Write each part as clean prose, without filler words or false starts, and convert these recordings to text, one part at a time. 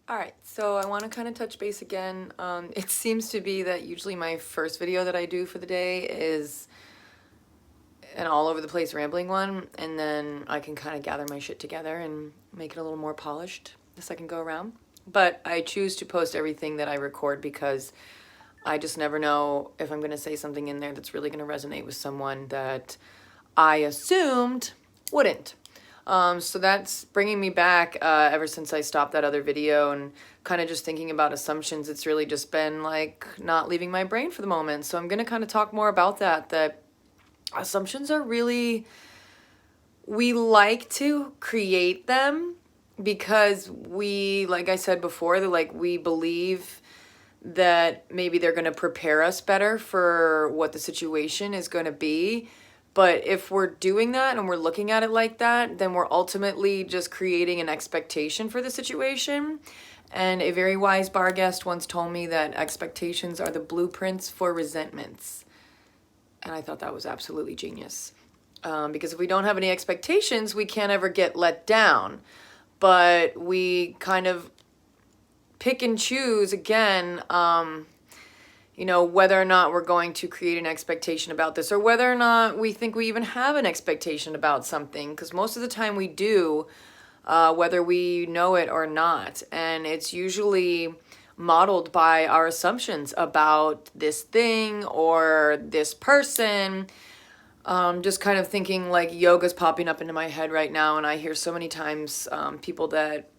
All right, so I want to kind of touch base again. It seems to be that usually my first video that I do for the day is an all over the place rambling one, and then I can kind of gather my shit together and make it a little more polished the second go around. But I choose to post everything that I record because I just never know if I'm going to say something in there that's really going to resonate with someone that I assumed wouldn't. So that's bringing me back ever since I stopped that other video and kind of just thinking about assumptions. It's really just been like not leaving my brain for the moment. So I'm going to kind of talk more about that assumptions are really, we like to create them because we, like I said before, we believe that maybe they're going to prepare us better for what the situation is going to be. But if we're doing that and we're looking at it like that, then we're ultimately just creating an expectation for the situation. And a very wise bar guest once told me that expectations are the blueprints for resentments. And I thought that was absolutely genius. Because if we don't have any expectations, we can't ever get let down. But we kind of pick and choose again, whether or not we're going to create an expectation about this or whether or not we think we even have an expectation about something. Because most of the time we do, whether we know it or not. And it's usually modeled by our assumptions about this thing or this person. Just kind of thinking like yoga's popping up into my head right now. And I hear so many times people that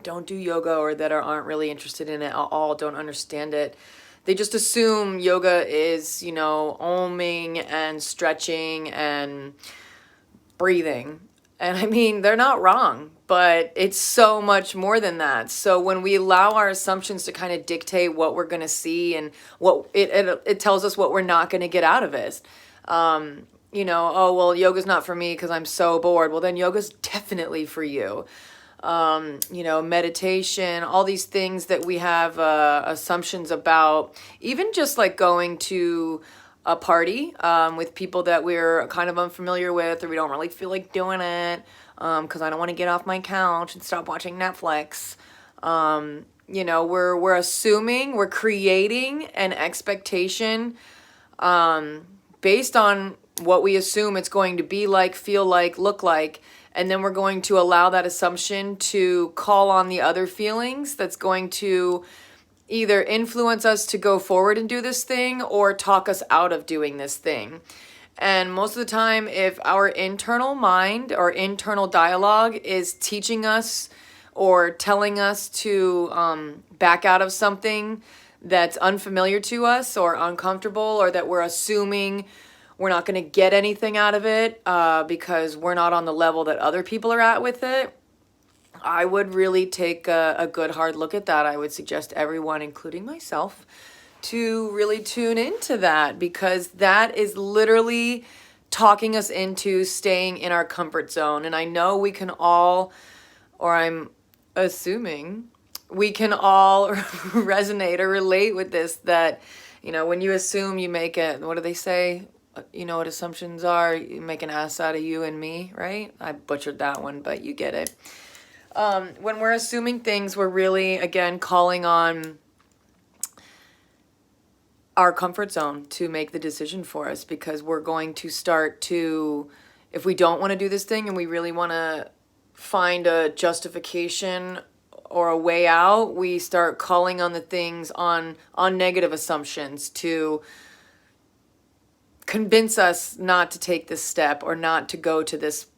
don't do yoga or that aren't really interested in it at all, don't understand it. They just assume yoga is, oming and stretching and breathing. And I mean, they're not wrong, but it's so much more than that. So when we allow our assumptions to kind of dictate what we're going to see and what it tells us what we're not going to get out of it. Oh, well, yoga's not for me because I'm so bored. Well, then yoga's definitely for you. Meditation, all these things that we have assumptions about, even just like going to a party with people that we're kind of unfamiliar with, or we don't really feel like doing it because I don't want to get off my couch and stop watching Netflix. We're assuming, we're creating an expectation based on what we assume it's going to be like, feel like, look like. And then we're going to allow that assumption to call on the other feelings that's going to either influence us to go forward and do this thing or talk us out of doing this thing. And most of the time, if our internal mind or internal dialogue is teaching us or telling us to back out of something that's unfamiliar to us or uncomfortable, or that we're assuming we're not going to get anything out of it because we're not on the level that other people are at with it, I would really take a good hard look at that. I would suggest everyone, including myself, to really tune into that, because that is literally talking us into staying in our comfort zone. And I know we can all, or I'm assuming, we can all resonate or relate with this, that, when you assume, you make it, what do they say? You know what assumptions are? You make an ass out of you and me, right? I butchered that one, but you get it. When we're assuming things, we're really, again, calling on our comfort zone to make the decision for us, because we're going to start to, if we don't want to do this thing and we really want to find a justification or a way out, we start calling on the things on negative assumptions to convince us not to take this step or not to go to this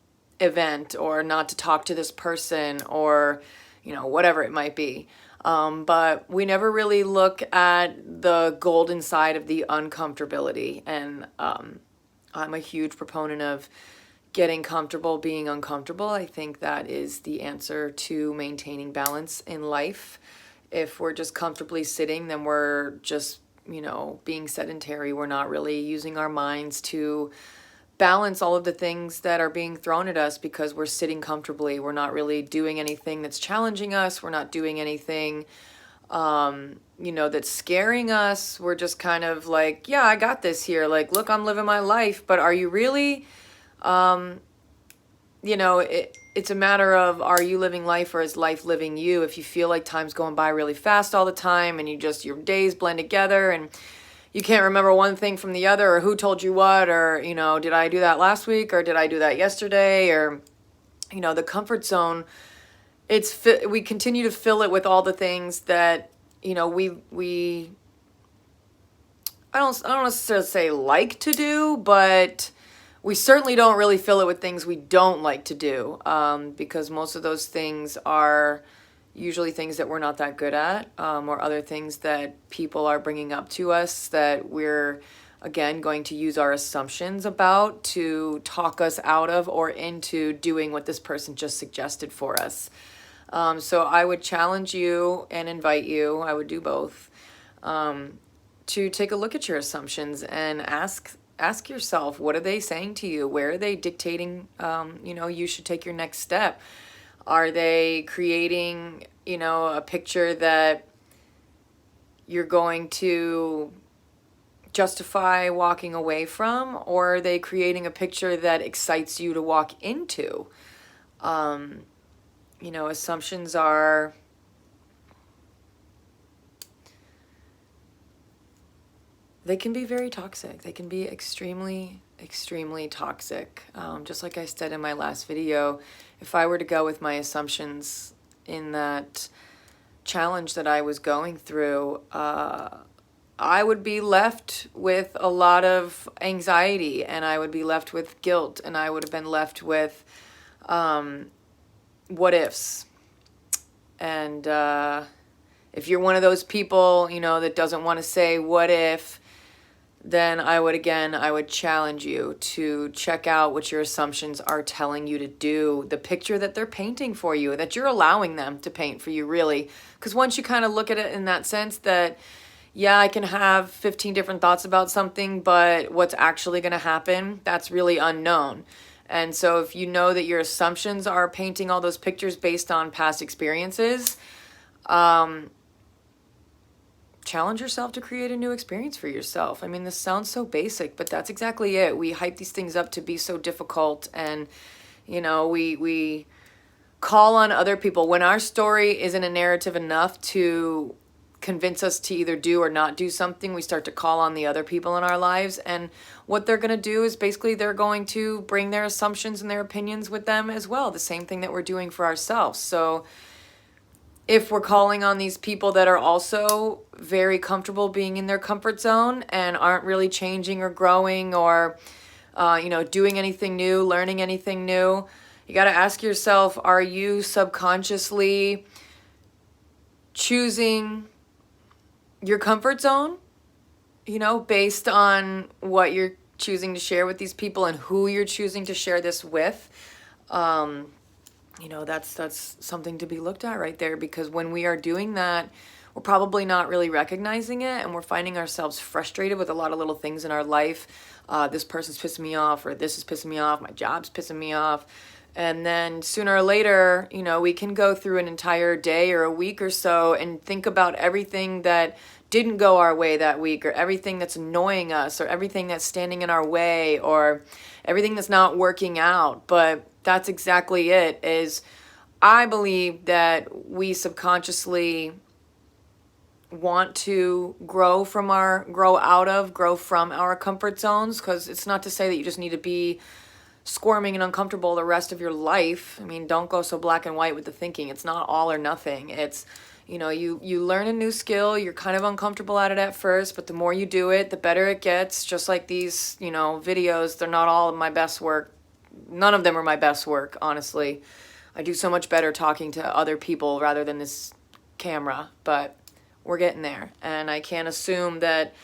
event or not to talk to this person or, whatever it might be. But we never really look at the golden side of the uncomfortability. And I'm a huge proponent of getting comfortable being uncomfortable. I think that is the answer to maintaining balance in life. If we're just comfortably sitting, then we're just being sedentary. We're not really using our minds to balance all of the things that are being thrown at us because we're sitting comfortably. We're not really doing anything that's challenging us. We're not doing anything, that's scaring us. We're just kind of like, yeah, I got this here. Like, look, I'm living my life. But are you really, it's a matter of, are you living life or is life living you? If you feel like time's going by really fast all the time and your days blend together and you can't remember one thing from the other, or who told you what, or, did I do that last week or did I do that yesterday? Or, the comfort zone, we continue to fill it with all the things that, I don't necessarily say like to do, but we certainly don't really fill it with things we don't like to do, because most of those things are usually things that we're not that good at, or other things that people are bringing up to us that we're, again, going to use our assumptions about to talk us out of or into doing what this person just suggested for us. So I would challenge you and invite you, I would do both, to take a look at your assumptions and ask yourself, what are they saying to you? Where are they dictating, you should take your next step? Are they creating, a picture that you're going to justify walking away from? Or are they creating a picture that excites you to walk into? Assumptions are... they can be very toxic. They can be extremely, extremely toxic. Just like I said in my last video, if I were to go with my assumptions in that challenge that I was going through, I would be left with a lot of anxiety, and I would be left with guilt, and I would have been left with what ifs. And if you're one of those people, that doesn't want to say what if, then I would challenge you to check out what your assumptions are telling you to do, the picture that they're painting for you, that you're allowing them to paint for you, really. Because once you kind of look at it in that sense that, yeah, I can have 15 different thoughts about something, but what's actually going to happen, that's really unknown. And so if you know that your assumptions are painting all those pictures based on past experiences, challenge yourself to create a new experience for yourself. I mean, this sounds so basic, but that's exactly it. We hype these things up to be so difficult, and we call on other people when our story isn't a narrative enough to convince us to either do or not do something. We start to call on the other people in our lives, and what they're going to do is basically they're going to bring their assumptions and their opinions with them as well, the same thing that we're doing for ourselves. So if we're calling on these people that are also very comfortable being in their comfort zone and aren't really changing or growing or, doing anything new, learning anything new, you got to ask yourself, are you subconsciously choosing your comfort zone, based on what you're choosing to share with these people and who you're choosing to share this with? That's something to be looked at right there, because when we are doing that, we're probably not really recognizing it, and we're finding ourselves frustrated with a lot of little things in our life. This person's pissing me off, or this is pissing me off, my job's pissing me off. And then sooner or later, we can go through an entire day or a week or so and think about everything that didn't go our way that week, or everything that's annoying us, or everything that's standing in our way, or everything that's not working out. But that's exactly it. Is I believe that we subconsciously want to grow from our comfort zones, because it's not to say that you just need to be squirming and uncomfortable the rest of your life. I mean, don't go so black and white with the thinking. It's not all or nothing. It's, you learn a new skill, you're kind of uncomfortable at it at first, but the more you do it, the better it gets. Just like these, videos, they're not all my best work. None of them are my best work, honestly. I do so much better talking to other people rather than this camera, but we're getting there. And I can't assume that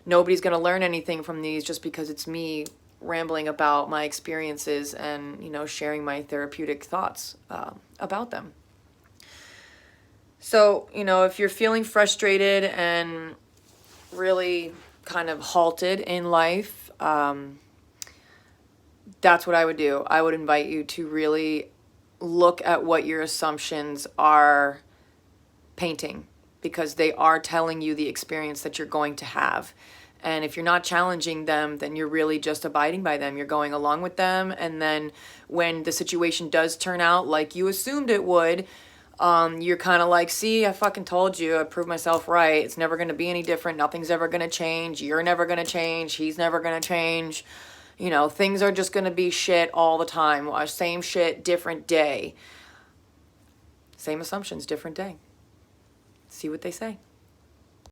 nobody's going to learn anything from these just because it's me rambling about my experiences and, sharing my therapeutic thoughts about them. So, if you're feeling frustrated and really kind of halted in life, that's what I would do. I would invite you to really look at what your assumptions are painting, because they are telling you the experience that you're going to have. And if you're not challenging them, then you're really just abiding by them. You're going along with them. And then when the situation does turn out like you assumed it would, you're kind of like, see, I fucking told you, I proved myself right. It's never going to be any different. Nothing's ever going to change. You're never going to change. He's never going to change. You know, things are just going to be shit all the time. Same shit, different day. Same assumptions, different day. See what they say.